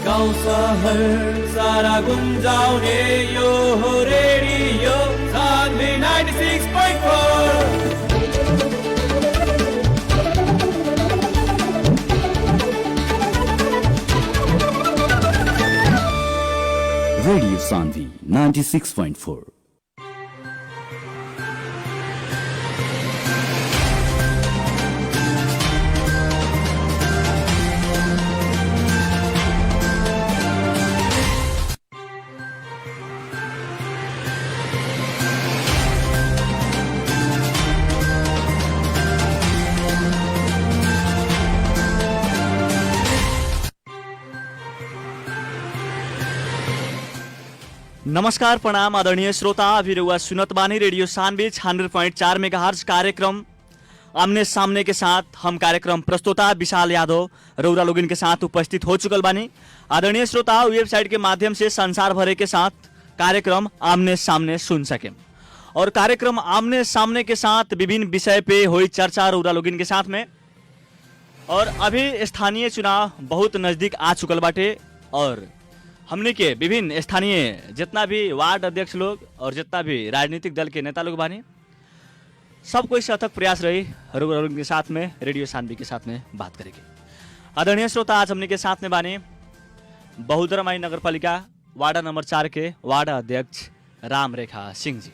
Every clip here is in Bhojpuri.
गाउँ सहर सारा गुन्जाउने यो हो रेडियो सान्वी 96.4। Radio Sandhi 96.4। नमस्कार प्रणाम आदरणीय श्रोता, अभी रहुआ सुनत बानी रेडियो सान्वी 96.4 मेगाहर्ट्ज कार्यक्रम आमने सामने के साथ। हम कार्यक्रम प्रस्तोता विशाल यादव रउरा लोगिन के साथ उपस्थित हो चुकल बानी। आदरणीय श्रोता, वेबसाइट के माध्यम से संसार भरे के साथ कार्यक्रम आमने सामने सुन सके और कार्यक्रम आमने सामने के साथ विभिन्न विषय पे हुई चर्चा रउरा लोगिन के साथ में। और अभी स्थानीय चुनाव बहुत नजदीक आ चुकल बाटे और हमने के विभिन्न स्थानीय जितना भी वार्ड अध्यक्ष लोग और जितना भी राजनीतिक दल के नेता लोग बानी, सब कोई अथक प्रयास रही रउरा के साथ में रेडियो सान्वी के साथ में बात करेंगे। आदरणीय श्रोता, आज हमने के साथ में बानी बहुदरमाई नगरपालिका वार्ड नंबर 4 के वार्ड अध्यक्ष राम रेखा सिंह जी।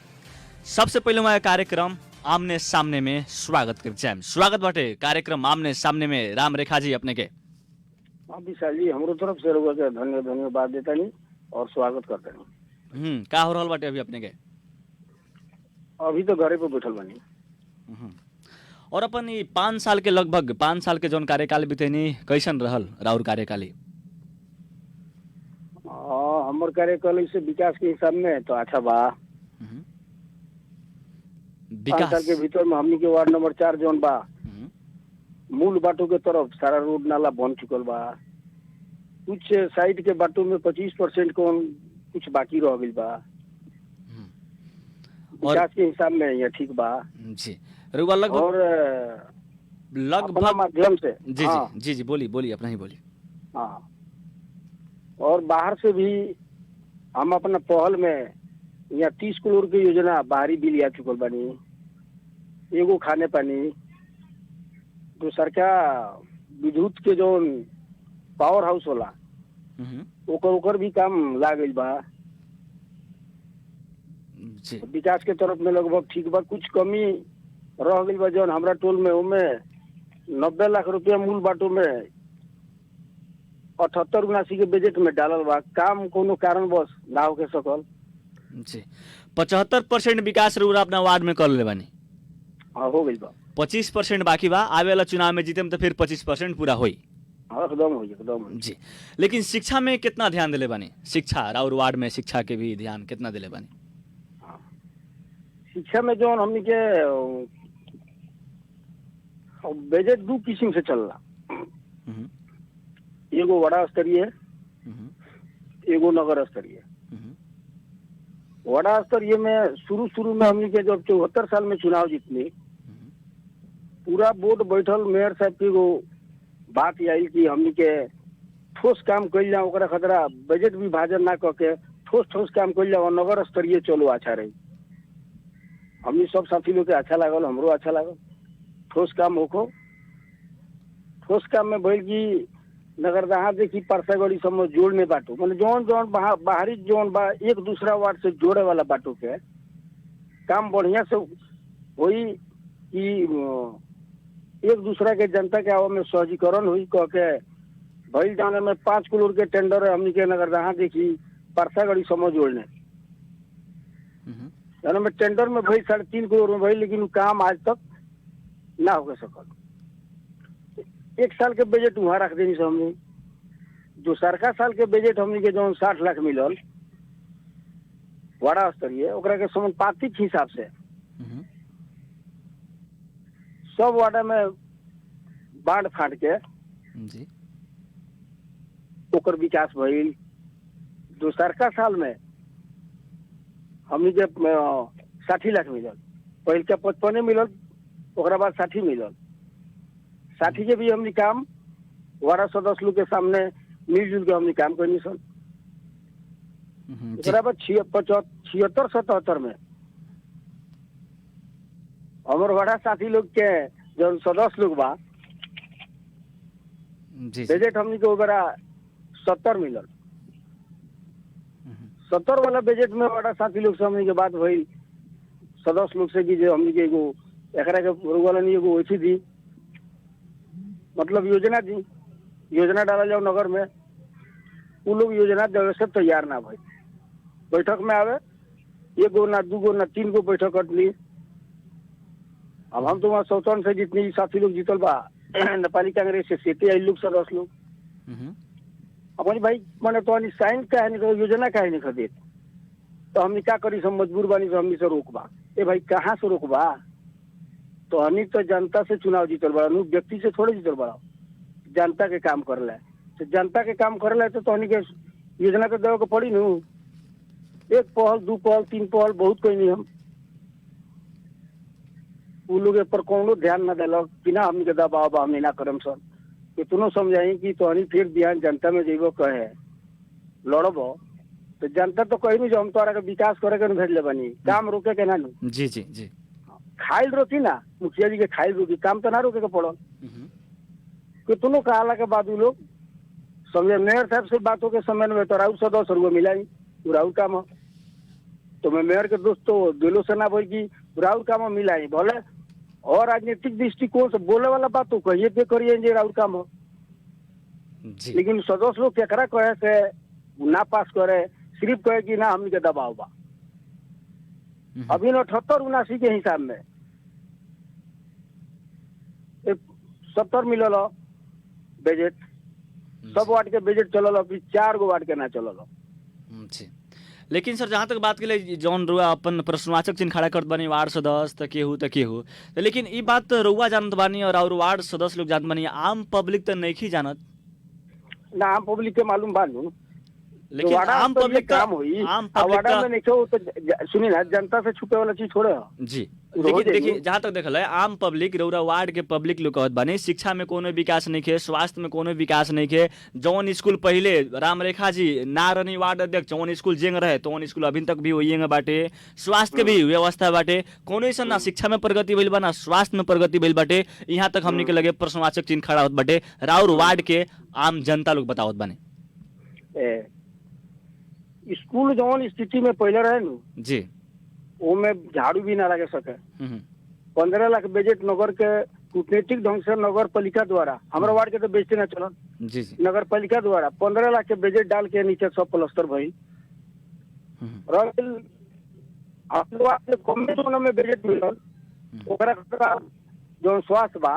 सबसे पहले मैं कार्यक्रम आमने सामने में स्वागत कर स्वागत बाटे कार्यक्रम आमने सामने में राम रेखा जी अपने के। विशाल जी, हमरो तरफ से रउआ के धन्यवाद देतानी और स्वागत करतानी। का हो रहल बाटे अभी अपने के? अभी तो घरे पे बैठल बानी। और अपन ई 5 साल के लगभग 5 साल के जौन कार्यकाल बीतेनी कैसन रहल राउर कार्यकाली? हमर कार्यकाल से विकास के हिसाब में तो अच्छा बा। 5 साल के भीतर में हमनी के वार्ड नंबर 4 जौन बा मूल बाटों के तरफ सारा रोड नाला बन चुकल बा। कुछ साइड के बाटों में 25% कौन कुछ बाकी रह गइल बा। विकास के हिसाब में ये ठीक बा जी। रउआ लगभग माध्यम से जी हाँ। जी जी बोली अपना ही बोली। हाँ, और बाहर से भी हम अपना पहल में यहाँ 30 करोड़ की योजना बाहरी बिल आ चुकल बानी। एगो खाने पानी, दूसर का विद्युत के जो पावर हाउस होला ओकर भी काम ला गइल बा। विकास के तरफ में लगभग ठीक बा। कुछ कमी रह गइल बा जौन हमरा टोल में, उमे 90 लाख रुपया मूल बाटो में 78-79 के बजट में डालल बा। काम कोनो कारणवश ना हो के सकल जी। 75% विकास रउरा अपना वार्ड में कर ले बानी। हाँ, हो गइल बा। 25% बाकी बा। आवे वाला चुनाव में जीते तो फिर 25% पूरा होई। एकदम होई जी। लेकिन शिक्षा में कितना ध्यान दिले बानी? शिक्षा राउर वार्ड में शिक्षा के भी ध्यान कितना दिले बानी? शिक्षा में जो हमनी के बजट 2 किस्म से चलला। एगो वड़ा स्तरीय, एगो नगर स्तरीय। वड़ा स्तरीय में शुरू में हमनी के जब 74 साल में चुनाव जीतनी, पूरा बोर्ड बैठल मेयर साहब की एगो बात आई कि हमनी के ठोस काम कइल जाओ, ओकरा खतरा बजट विभाजन ना करके ठोस काम कइल जाओ, नगर स्तरीय चलो अच्छा रही। हमनी सब साथी लोग के अच्छा लागल, हमरो अच्छा लागल। ठोस काम होखो। ठोस काम में भइल की नगरदहा देखी परसागढ़ी सब में जोड़ने बाटो, मतलब जौन बाहरी जौन बा एक दूसरा वार्ड से जोड़े वाला बाटो के काम बढ़िया से होई कि एक दूसरा के जनता के आवा में सहजीकरण हुई कह के भइल। जाने में 5 करोड़ के टेंडर है हमनी के नगरदहा देखी परसागढ़ी समझ जोड़ने जाने में टेंडर में भइल 3.5 करोड़ में भइल, लेकिन काम आज तक ना हो सकल। 1 साल के बजट वहाँ रख देनी से हमने जो सरकार साल के बजट हमनी के जो 60 लाख मिलल वाड़ा स्तरीय, ओकरा के समानुपातिक हिसाब से सब वार्ड में बांट फाट के जी ओकर विकास भइल। जो सरकार साल में हमनी के 60 लाख मिलल, पहल के 55 मिलल, ओकरा बाद 60 मिलल। 60 के भी हमनी काम वार्ड सदस्य लोग के सामने मिलजुल के हमने काम करनी सन। जी बराबर 76-77 में हमारे बड़ा साथी लोग के जो सदस्य लोग बा जी बजट हमने के ओकरा 70 मिलल। 70 वाला बजट में बड़ा साथी लोग से हमने के बात भइल सदस्य लोग से कि जो हमने के एगो एकरा के वाला नहीं एगो वैसी दी मतलब योजना दी, योजना डाला जाओ नगर में। वो लोग योजना देवे से तैयार ना भाई, बैठक में आवे 1 गो ना 2 गो ना 3 गो बैठक कर ली। अब हम तो वहाँ सौतन से जितनी साथी लोग जीतल बा नेपाली कांग्रेस से सेते आई लोग सदस्य लोग अपनी भाई मैंने तो साइन का है नहीं योजना का है नहीं खरीद तो हमने क्या करी सब मजबूर बानी तो हमने से रोकबा। ए भाई कहाँ से रोकबा, तो हमने तो जनता से चुनाव जीतल बड़ा, व्यक्ति से थोड़े जीतल बड़ा, जनता के काम कर ले। तो जनता के काम कर ले तो हमने के योजना के देवे को पड़ी नू। 1 पहल 2 पहल 3 पहल बहुत कोई नहीं हम उ लोग पर कोनो ध्यान न दिलक कि ना हमने के दबाव हमने ना करम सर कितनो समझाई कि तोहनी फिर ध्यान जनता में जेबो कहे लड़ब तो जनता तो कही नहीं जो हम तोरा के विकास करे के भेजले बनी काम रोके के ना नू। जी जी जी खाइल रोकी ना मुखिया जी के खाइल रोकी काम तो ना रोके के पड़ल। कितनो कहला के बाद उ लोग समझे मेयर साहब से बातों के समय में तो राउत सदस्य रुआ मिलाई राउत काम तो मैं मेयर के दोस्त तो दिलों से ना बोल की राउत काम मिलाई भले और राजनीतिक दृष्टिकोण से बोले वाला बात तो कहिए पे करिए जे राउत काम हो। लेकिन सदस्य लोग केकरा कहे से ना पास करे सिर्फ कहे कि ना हमने के दबाव बा। अभी 78-79 के हिसाब में 70 मिलल बजट, सब वार्ड के बजट चलल, अभी 4 गो वार्ड के ना चलल। जी लेकिन सर जहाँ तक बात के लिए जौन रुआ अपन प्रश्नवाचक चिन्ह खड़ा करत बानी वार्ड सदस्य त केहू तो लेकिन ई बात तो रुआ जानत बानी और वार्ड सदस्य लोग जानत बानी, आम पब्लिक तो नहीं जानत ना। आम पब्लिक के मालूम बानू लेकिन आम पब्लिक का काम होई आम पब्लिक वार्ड में नहीं तो सुनी ना जनता से छुपे वाला चीज थोड़े है। जी देखिए जहाँ तक देखल है आम पब्लिक रउरा वार्ड के पब्लिक लोग कहत बानी शिक्षा में कोनो विकास नहीं खे, स्वास्थ्य में कोनो विकास नहीं खे। जौन स्कूल पहले रामरेखा जी ना रहनी वार्ड अध्यक्ष जौन स्कूल जेंग रहे तो स्कूल अभी तक भी वही बाटे, स्वास्थ्य के भी व्यवस्था बाटे, कोनो ऐसा ना शिक्षा में प्रगति भइल बा ना स्वास्थ्य में प्रगति भइल बाटे। यहाँ तक हमने के लगे प्रश्नवाचक चिन्ह खड़ा होत बाटे। राउर वार्ड के आम जनता लोग बतावत बाने स्कूल जौन स्थिति में पहले रहे नु जी वो में झाड़ू भी ना लगे सके। 15 लाख बजट नगर के कूटनीतिक ढंग से नगर पालिका द्वारा हमारा वार्ड के तो बेचते ना चलन जी जी नगर पालिका द्वारा 15 लाख के बजट डाल के नीचे सब प्लस्तर भई में बजट मिलल ओकरा जो स्वास्थ्य बा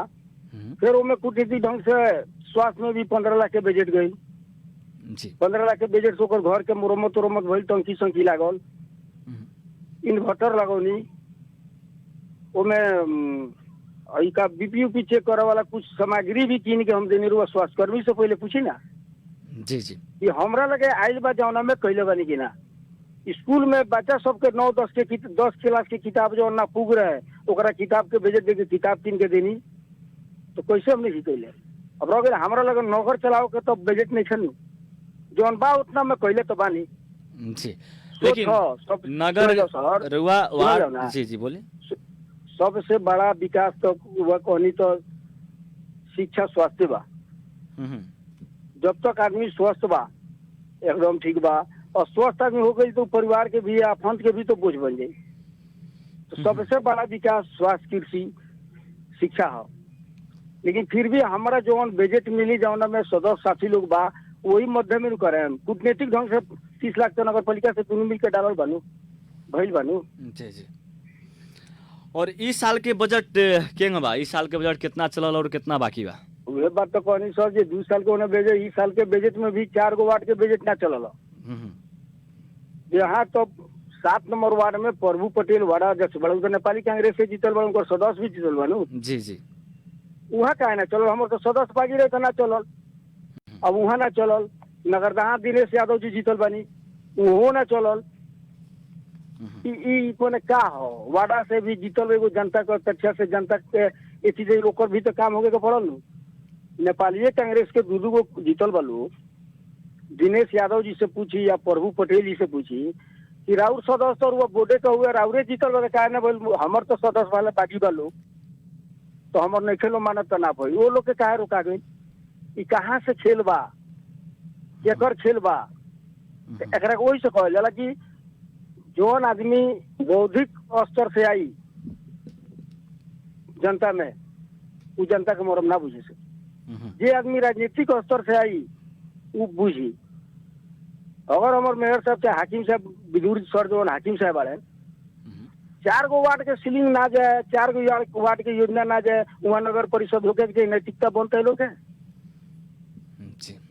फिर वो में कूटनीतिक ढंग से स्वास्थ्य में भी 15 लाख के बजट गई। 15 लाख के बजट से घर के मुरम्मत उरम्मत भइल, टंकी संकी लागल, इन्वर्टर लगौनी, ओमे का बीपी चेक करे वाला कुछ सामग्री भी कीन के हम देनी रुआ स्वास्थ्य कर्मी से पहले पूछी ना जी जी कि हमरा लगे आइल बा जौना में कैले बानी कि ना। स्कूल में बच्चा सबके 9-10 क्लास के किताब जो ना पुग रहे ओकरा किताब के बजट दे के किताब कीन के देनी तो कैसे हमने ही कैले। अब रह गए हमरा लगे नौकर चलाओ के तो बजट नहीं छन जौन बा उतना में कैले तो बानी जी। लेकिन नगर रुआ वार्ड जी जी बोले सबसे बड़ा विकास तो वह कहनी तो शिक्षा स्वास्थ्य बा। जब तक आदमी स्वस्थ बा एकदम ठीक बा और स्वस्थ आदमी हो गई तो परिवार के भी आफंत के भी तो बोझ बन जाये। तो सबसे बड़ा विकास स्वास्थ्य कृषि शिक्षा है। लेकिन फिर भी हमारा जो बजट मिली जौना में सदस्य साथी लोग बा वही मध्य में करे कूटनीतिक ढंग से 30 लाख तो नगर पालिका से दोनों मिलकर डालल बानू भइल बानू जी जी। और इस साल के बजट केंग बा, इस साल के बजट कितना चलल और कितना बाकी बा? वह बात तो कहनी सर जी 2 साल के उन्हें भेजे इस साल के बजट में भी 4 गो वार्ड के बजट ना चलल। यहाँ तो 7 नंबर वार्ड में प्रभु पटेल वार्ड अध्यक्ष बड़ा तो नेपाली कांग्रेस से जीतल बड़ा उनका सदस्य भी जीतल बानू जी जी। वहाँ काहे ना चलल, हमारे तो सदस्य बागी रहे तो ना चलल। अब वहाँ ना चलल, नगरदाहा दिनेश यादव जी जीतल बानी वो ना चलल। कोने का हो वाड़ा से भी जीतल एगो जनता के अपेक्षा से जनता के ये चीज ओकर भी तो काम होगे के पड़ल नु। नेपाली कांग्रेस के 2 गो जीतल बालू दिनेश यादव जी से पूछी या प्रभु पटेल जी से पूछी कि राउर सदस्य और वो बोर्डे का हुआ राउरे जीतल बा का ना बोल हमर तो सदस्य वाला बागी बा लोग तो हमर नहीं खेलो मानत तो ना भई वो लोग के काहे रोका गई ई कहाँ से खेल बा केकर खेल बा एकरा वही से कहल जाला कि जौन आदमी बौद्धिक स्तर से आई जनता में वो जनता के मरम ना बुझे से जे आदमी राजनीतिक स्तर से आई वो बुझी अगर हमारे मेयर साहब चाहे हाकिम साहब विदुर सर जो हाकिम साहब आए 4 गो वार्ड के सीलिंग ना जाए 4 गो वार्ड के योजना ना जाए वहाँ नगर परिषद होके के नैतिकता बनते लोग है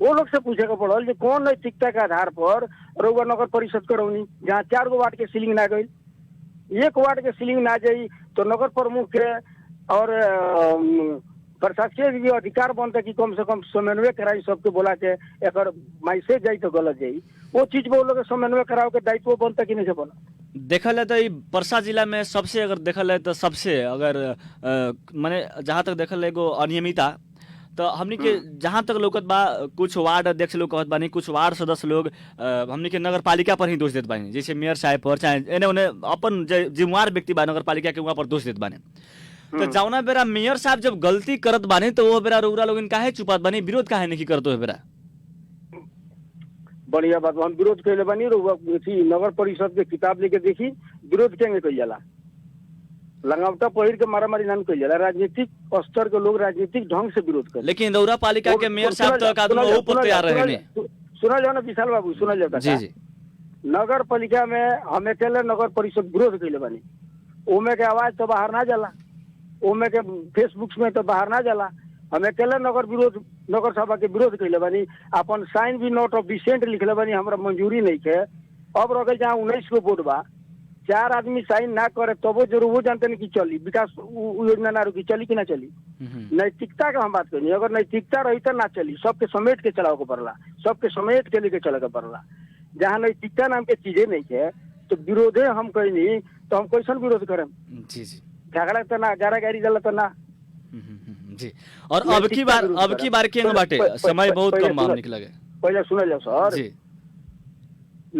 वो लोग से पूछे का पड़ल जो कौन नैतिकता के आधार पर रउआ नगर परिषद करौनी जहाँ 4 गो वार्ड के सीलिंग ना गई 1 वार्ड के सीलिंग ना जाई तो नगर प्रमुख के और प्रशासकीय अधिकार बनता कि कम से कम समन्वय कराई सबके बोला के एक मैसेज जाई तो गलत जाई वो चीज वो लोग समन्वय कराओ के दायित्व बनता कि नहीं से बना देखल है तो परसा जिला में सबसे अगर देखल है तो सबसे अगर माने जहाँ तक देखल है एगो अनियमितता तो हमनी के जहाँ तक लोकत बा कुछ वार्ड अध्यक्ष लोग कहत बानी कुछ वार्ड सदस्य लोग हमनी के नगर पालिका पर ही दोष देत बानी जैसे मेयर साहब पर चाहे एने उन्हें अपन जिम्मेवार व्यक्ति बा नगर पालिका के वहाँ पर दोष देत बानी तो जौना बेरा मेयर साहब जब गलती करत बानी तो वो बेरा रउरा लोगन काहे चुपात बानी विरोध काहे नहीं करत हो बेरा बढ़िया बात हम विरोध कैले बानी नगर परिषद के किताब लेके देखी विरोध केंगे कइल जाला लंगावटा पहिर के मारामारी नाम कइल जाला राजनीतिक स्तर के लोग राजनीतिक ढंग से विरोध कर लेकिन रउरा पालिका के मेयर साहब तो आदमी वो पर तैयार रहे ने सुना जाओ ना विशाल बाबू सुना जाओ जी जी नगर पालिका में हम अकेले नगर परिषद विरोध कैले बानी ओमे के आवाज तो बाहर ना जाला ओमे के फेसबुक में तो बाहर ना जाला हम अकेले नगर सभा के विरोध कैले बानी अपन साइन भी नोट ऑफ डिसेंट लिखले बानी हमरा मंजूरी नहीं के अब रखे जहाँ 19 को वोट बा 4 आदमी साइन ना करे तब वो जरूर वो जानते नहीं कि चली विकास योजना ना रुकी चली कि ना चली नैतिकता का हम बात करें अगर नैतिकता रही तो ना चली सबके समेट के चलाओ के पड़ला सबके समेट के लेके चले के पड़ला जहाँ नैतिकता नाम के चीजें नहीं है तो विरोधे हम कहीं तो हम कैसन विरोध करें जी जी झगड़ा तो ना गारागारी जला तो ना जी और अब की बार के बाटे समय बहुत कम माम निकला गया पहले सुना जाओ सर जी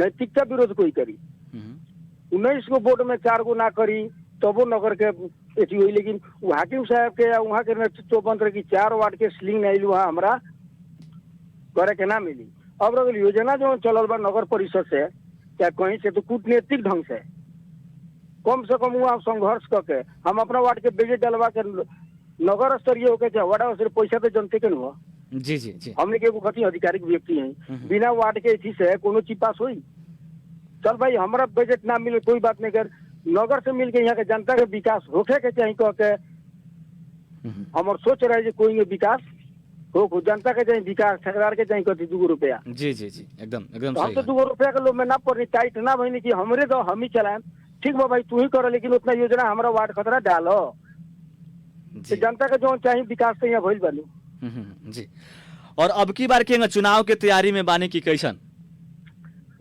नैतिकता विरोध कोई करी 19 को वोट में 4 गो ना करी तो वो नगर के एथी हुई लेकिन हाकिम साहब के या वहाँ के नेतृत्व बन रहे 4 वार्ड के सीलिंग नहीं वहाँ हमारा करे के ना मिली अब अगर योजना जो चलल बा नगर परिषद से क्या कहीं से तो कूटनीतिक ढंग से कम से कम वहाँ संघर्ष करके हम अपना वार्ड के बजट डलवा के नगर स्तरीय होकर चाहे वार्ड स्तरीय पैसा तो जनते के हुआ जी जी जी हमने के कथी अधिकारिक व्यक्ति हैं बिना वार्ड के एथी से कोनो चीज पास हुई चल भाई हमारा बजट ना मिले कोई बात नहीं कर नगर से मिल के यहाँ के जनता के विकास होके के चाहिए कह के हमार सोच रहे कोई में विकास हो जनता के चाहिए विकास ठेकेदार के चाहिए कथी 2 रुपया जी जी जी एकदम एकदम हम तो 2 रुपया के लोग में ना पड़नी टाइट ना भई कि हमरे तो हम ही चलाएं ठीक बा भाई तू ही कर लेकिन उतना योजना हमारा वार्ड खतरा डालो तो जनता के जो चाहिए विकास तो यहाँ भइल बानी जी और अब की बार के चुनाव के तैयारी में बानी की कैसन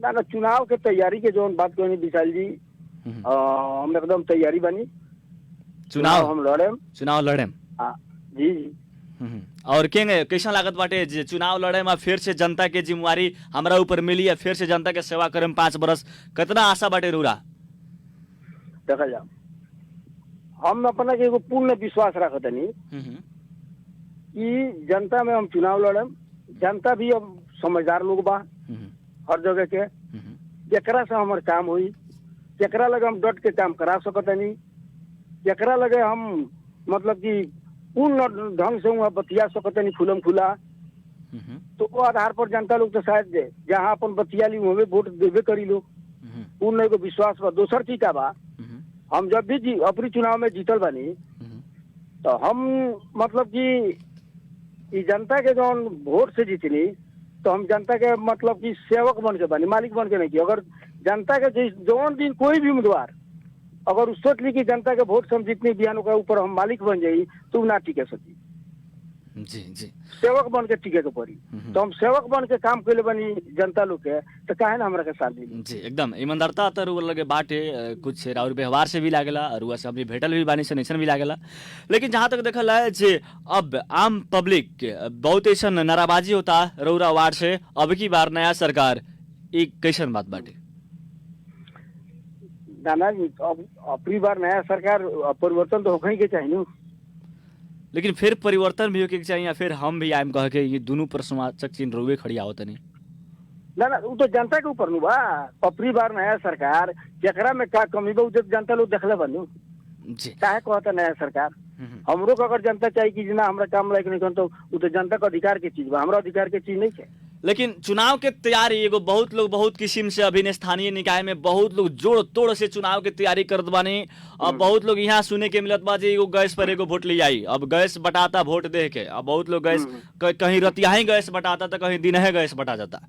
ना चुनाव के तैयारी के जो बात कहनी विशाल जी हम एकदम तैयारी बनी चुनाव हम लड़े जी जी और के कैसा लागत बाटे जे चुनाव लड़े में फिर से जनता के जिम्मेवारी हमरा ऊपर मिली है फिर से जनता के सेवा करे में 5 बरस कितना आशा बाटे रूरा देखा जाओ हम अपना के एगो पूर्ण विश्वास रखत नहीं कि जनता में हम चुनाव लड़े जनता भी अब समझदार लोग बा हर जगह के जकरा से हमारे काम हुई जकरा लगे हम डट के काम करा सकत नहीं जकरा लगे हम मतलब कि पूर्ण ढंग से वहाँ बतिया सकत नहीं खुलम खुला तो वो आधार पर जनता लोग तो शायद जहाँ अपन बतिया ली वहाँ वोट देवे करी लोग पूर्ण एगो विश्वास बा दोसर चीज का बा हम जब भी अपनी चुनाव में जीतल बानी तो हम मतलब कि जनता के जो वोट से जीतनी तो हम जनता के मतलब कि सेवक बन के बनी मालिक बन के नहीं की अगर जनता के जौन दिन कोई भी उम्मीदवार अगर उस सोच ली कि जनता के वोट से हम जितने बयानों के ऊपर हम मालिक बन जाई तो ना टिके सकी जी जी सेवक बन के टिके के पड़ी। तो हम सेवक बन के काम कैले बनी जनता लोग के, तो काहे ना हमरा के साथ दी। जी एकदम ईमानदारता तो रुआ लगे बाटे कुछ और व्यवहार से भी लागेला और रुआ से अपनी भेटल भी बानी से भी लागेला। लेकिन जहाँ तक देखल है जे अब आम पब्लिक के बहुत ऐसा नाराबाजी होता रौरा वार्ड से अब की बार नया सरकार एक कैसन बात बाटे? दाना जी अब अपनी बार नया सरकार परिवर्तन तो होखे के चाहिए, लेकिन फिर परिवर्तन भी होके चाहिए या फिर हम भी आयम कह के ये दोनों पर समाजक चिन्ह रुए खड़ी आवत नहीं। ना ना वो तो जनता के ऊपर नु बा। अपनी बार नया सरकार जेकरा में का कमी बा जनता लोग देखले बनू जी काहे कहता नया सरकार। हमरो को अगर जनता चाहिए कि ना हमरा काम लायक नहीं तो वो तो जनता का अधिकार के चीज बा, हमरा अधिकार के चीज नहीं है। लेकिन चुनाव के तैयारी एगो बहुत लोग बहुत किस्म से अभी स्थानीय निकाय में बहुत लोग जोड़ तोड़ से चुनाव के तैयारी करत बानी। अब बहुत लोग यहाँ सुने के मिलत बा जे एगो गैस पर एगो वोट ले आई, अब गैस बटाता वोट दे के। अब बहुत लोग गैस कहीं रतिया ही गैस बटाता तो कहीं दिन है गैस बटा जाता।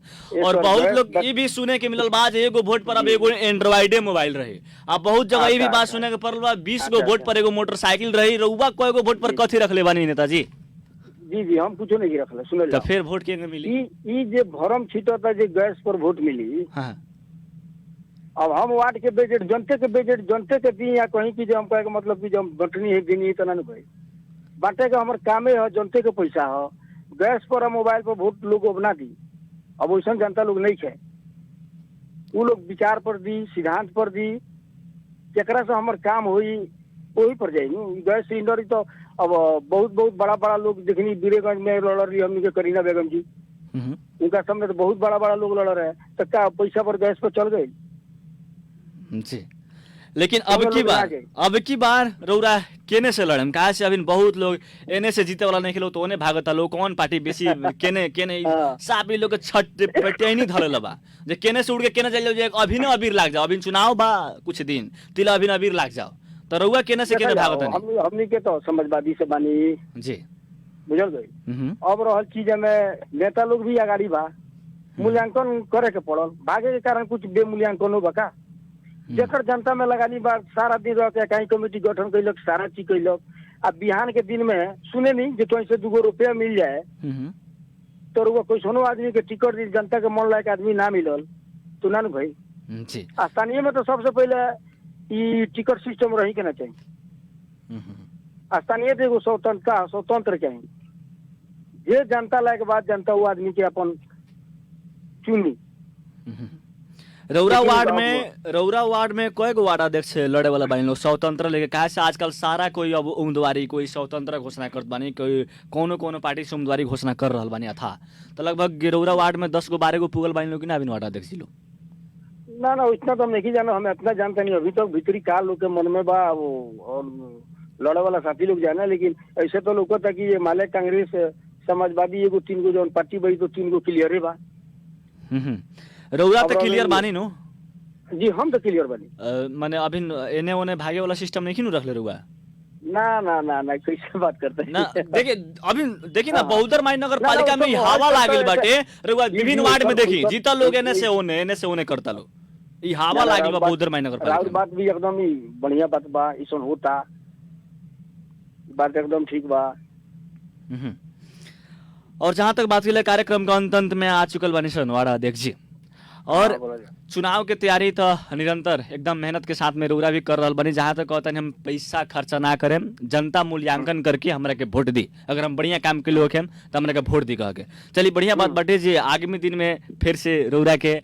और बहुत लोग ये भी सुने के मिलल बा जे एगो वोट पर अब एगो एंड्रॉइडे मोबाइल रहे। अब बहुत जगह ये भी बात सुने के पड़ल बा 20 गो वोट पर एगो मोटरसाइकिल रही। रउवा कोई गो वोट पर कथी रखले बानी नेताजी? जी जी हम कुछ नहीं रखले। सुन तो फिर वोट के मिली ई जे भरम छिटता जे गैस पर वोट मिली। हाँ। अब हम वार्ड के बजट जनते के दी या कहीं की जो हम कहे मतलब कि जो बटनी है दी तो ना भाई बांटे के हमर कामे है जनते के पैसा है। गैस पर मोबाइल पर वोट लोग बना दी। अब वैसा जनता लोग नहीं है, वो लोग विचार पर दी, सिद्धांत पर दी, जरा से हमर काम हुई वही पर जाई। गैस सिलेंडर तो अब बहुत बड़ा लोग देखनी बीरेगंज में लड़ रही हमनी के करीना बेगम जी, उनका सामने तो बहुत बड़ा लोग लड़ रहे हैं। तो क्या पैसा पर गैस पर चल गए जी। लेकिन अब की बार रौरा केने से लड़म कहा से अभी बहुत लोग एने से जीते वाला नहीं खेलो तो ओने भागता लोग कौन पार्टी बेसी केने साबी लोग छट पेटे नहीं धरल बा जे केने से उड़ के केने चल जाओ अभी न अबीर लाग जाओ। अभी चुनाव बा कुछ दिन तिला अभी न अबीर लाग जाओ तो रउआ केने से केने भागता नहीं। हमनी के तो समझवादी से बानी जी बुझल गई। अब रहल चीज में नेता लोग भी आगाड़ी बा, मूल्यांकन करे के पड़ल। भागे के कारण कुछ बेमूल्यांकन बा का जेकर जनता में लगानी बा। सारा दिन रह के कहीं कमेटी गठन कैलक, सारा चीज कैलक। अब बिहान के दिन में सुने नहीं जो कहीं से 2 रुपया मिल जाए तो रुआ कोई सोनो आदमी के टिकट दी जनता के मन लायक आदमी ना मिलल तो ना भाई। स्थानीय में तो सबसे पहले ई टिकट सिस्टम रही के ना चाहिए। स्थानीय तो एगो स्वतंत्र चाहिए जे जनता लायक बाद जनता वो आदमी के अपन चुनी। रौरा वार्ड में कई गो वार्ड अध्यक्ष लड़े वाला बानी लोग स्वतंत्र लेके कहा से आजकल सारा कोई अब उम्मीदवारी कोई स्वतंत्र घोषणा करत बानी, कोई कोनो पार्टी से उम्मीदवारी घोषणा कर रहा बानी था। तो लगभग रौरा वार्ड में 10 गो 12 गो पुगल बानी लोग कि ना अभी वार्ड अध्यक्ष लोग? ना इतना तो हम नहीं जाना, हमें इतना जानते नहीं। अभी तक भीतरी काल लोग के मन में बा वो और लड़े वाला साथी लोग जाना। लेकिन ऐसे तो लोग था कि ये माले कांग्रेस समाजवादी एगो 3 गो जो पार्टी बड़ी तो 3 गो क्लियर है बा। रउरा तो क्लियर बानी नो? जी हम तो क्लियर बानी। माने अभी एने ओने भागे वाला सिस्टम नहीं रख ले रउआ? ना कैसे बात करते हैं? ना देखिए ना बहुदर माई नगर पालिका में हवा लागल बाटे। रउआ विभिन्न वार्ड में देखी जीता लोग एने से ओने करता लोग ई हवा लागी बा बहुदर माई नगर पालिका। बात भी एकदम ही बढ़िया बात बा, इसन होता बात एकदम ठीक बा। और जहाँ तक बात की कार्यक्रम का अंत में आ चुकल बानी सन वार्ड अध्यक्ष जी। और चुनाव के तैयारी तो निरंतर एकदम मेहनत के साथ में रउरा भी कर रहा बनी। जहाँ तक कहते हैं हम पैसा खर्चा ना करें, जनता मूल्यांकन करके हमरा के वोट दी। अगर हम बढ़िया काम के लोग हैं तो हमरा के वोट दी कह के। चलिए बढ़िया बात बाटे जी आगामी दिन में फिर से रउरा के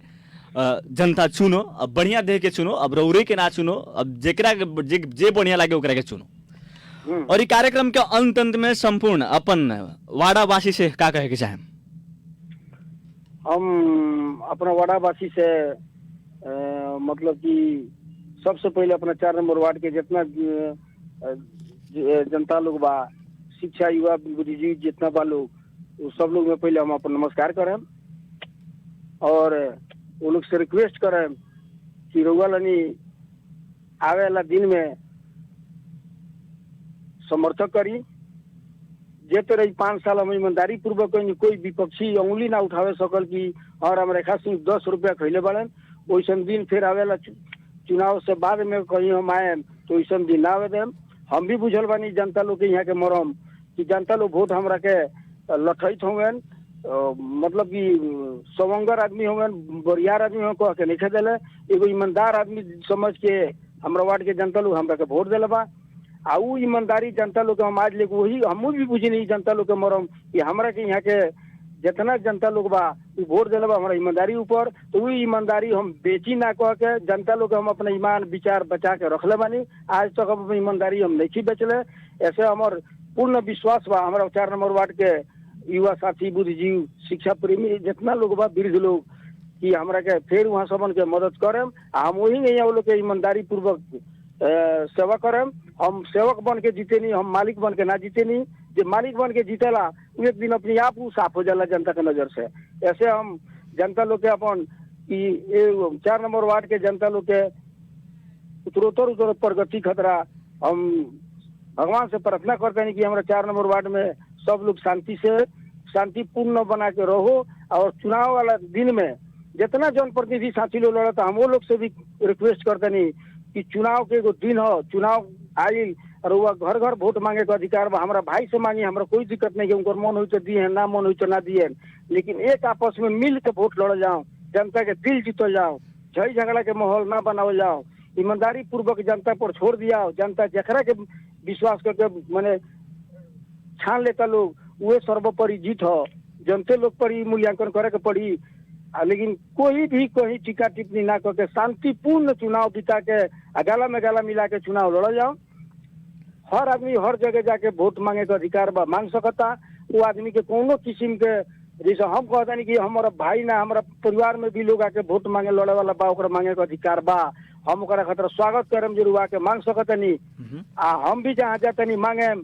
जनता चुनो, अब बढ़िया देख के चुनो, अब रउरे के ना चुनो, अब जेकरा जे बढ़िया लागे ओकरा के चुनो। और ये कार्यक्रम के अंत में संपूर्ण अपन वाड़ावासी से का कहे के चाहे? हम अपना वाड़ावासी से मतलब कि सबसे पहले अपना 4 नंबर वार्ड के जितना जनता लोग बा, शिक्षा युवा बुद्धिजीवी जितना बा लोग, सब लोग में पहले हम अपन नमस्कार करें और वो लोग से रिक्वेस्ट करें कि रउआ लनी आवे वाला दिन में समर्थक करी। जे तरह 5 साल हम ईमानदारी पूर्वक कोई विपक्षी उंगली ना उठावे सकल कि और हम रेखा सिंह 10 रुपया खैले बड़न। वैसा दिन फिर आवेला चुनाव से बाद में कहीं हम आए तो वैसा दिन ना आवे देम। हम भी बुझल बानी जनता लोग के यहाँ के मरम कि जनता लोग वोट हमरा के लठैत होंगे, मतलब कि सवंगर आदमी होंगे, बरियार आदमी होंगे कह के नहीं दिले। एगो ईमानदार आदमी समझ के हमरा वार्ड के जनता लोग हमरा के वोट दिले बा। आ उ ईमानदारी जनता लोग के हम आज लेके वही हम भी बुझी नहीं जनता लोग के मरम कि हमरा के यहाँ के जितना जनता लोग बा वोट दिले बा हमारा ईमानदारी ऊपर। तो वही ईमानदारी हम बेची ना कह के जनता लोग के हम अपना ईमान विचार बचा के रखले बानी। आज तक अपनी ईमानदारी हम नहीं बेचले। ऐसे हमार पूर्ण विश्वास बा हमारा 4 नंबर वार्ड के युवा साथी, बुद्धिजीवी, शिक्षा प्रेमी जितना लोग बा, वृद्ध लोग, कि हमरा के फिर वहाँ सबन के मदद करें। हम वही नहीं वो लोग के ईमानदारी पूर्वक सेवा करें। हम सेवक बन के जीते नहीं, हम मालिक बन के ना जीते नहीं। जो मालिक बन के जीतेला वो एक दिन अपने आप वो साफ हो जाला जनता के नजर से। ऐसे हम जनता लोग के अपन कि 4 नंबर वार्ड के जनता लोग के उत्तरोत्तर प्रगति खतरा हम भगवान से प्रार्थना करते हैं कि हमारा 4 नंबर वार्ड में सब लोग शांतिपूर्ण बना के रहो। और चुनाव वाला दिन में जितना जनप्रतिनिधि साथी लोग लड़ता हम वो लोग से भी रिक्वेस्ट करते नहीं कि चुनाव के एगो दिन हो, चुनाव आई और वह घर घर वोट मांगे का अधिकार बा। हमारा भाई से मांगे, हमारा कोई दिक्कत नहीं है। उनका मन हुई तो दिए, ना मन हुई तो ना दिए, लेकिन एक आपस में मिल के वोट लड़ जाओ, जनता के दिल जीतल जाओ, झई झगड़ा के माहौल ना बनावल जाओ, ईमानदारी पूर्वक जनता पर छोड़ दिया। जनता जखरा के विश्वास करके मैंने छान लेता लोग वो सर्वोपरि जीत हो। जनते लोग पर ही मूल्यांकन करे के पड़ी। लेकिन कोई भी कहीं टीका टिप्पणी ना करके शांतिपूर्ण चुनाव बिता के गाला में गाला मिला के चुनाव लड़ जाओ। हर आदमी हर जगह जाके वोट मांगे का अधिकार बा, मांग सकता। वो आदमी के कोनो किस्म के जैसे हम कहता नहीं कि हमारा भाई ना हमारा परिवार में भी लोग आके वोट मांगे लड़े वाला बा, ओकरा मांगे का अधिकार बा। हम ओकरा खातिर स्वागत करम जरूर, आके मांग सकता नहीं। हम भी जहाँ जाते नहीं मांगे,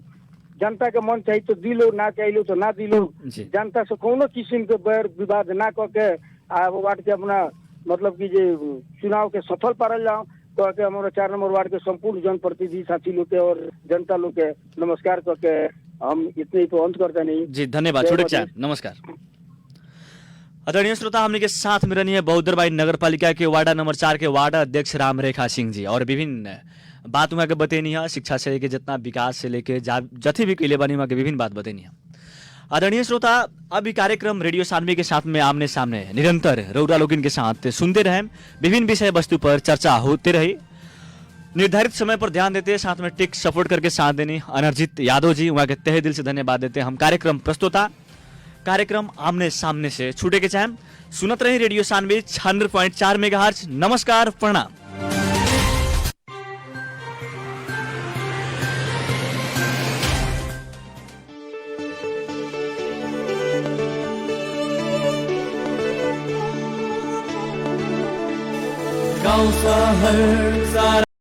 जनता के मन चाहिए तो दिलो, ना चाहिए तो ना दिलो। जनता से कोनो किस्म के बैर विवाद ना करके वार्ड के अपना मतलब कि जे चुनाव के सफल पारल जाओ। तो के हमारा 4 नंबर वार्ड के संपूर्ण जनप्रतिनिधि साथी लोग के और जनता लोग के नमस्कार करके हम इतने ही तो अंत करते नहीं। जी धन्यवाद छोटे चार, नमस्कार। आदरणीय श्रोता, हमने के साथ में रहनी है बहुदरबाई नगर पालिका के वार्ड नंबर 4 के वार्ड अध्यक्ष राम रेखा सिंह जी और विभिन्न बात वहाँ के बतेनी है, शिक्षा से लेके जितना विकास से लेके जथी भी कैले बनी वहाँ के विभिन्न बात बतेनी है। आदरणीय श्रोता, अभी कार्यक्रम रेडियो सानवी के साथ में आमने सामने निरंतर रौरा लोगिन के साथ सुनते रहे, विभिन्न विषय वस्तु पर चर्चा होते रही। निर्धारित समय पर ध्यान देते, साथ में टिक सपोर्ट करके साथ देनी अनर्जित यादव जी, वहाँ के तहे दिल से धन्यवाद देते। हम कार्यक्रम प्रस्तुता कार्यक्रम आमने सामने से छूटे के चाहे सुनत रहे रेडियो सानवी 96.4 मेगाहर्ट्ज। नमस्कार, प्रणाम। गाउँ शहर सारा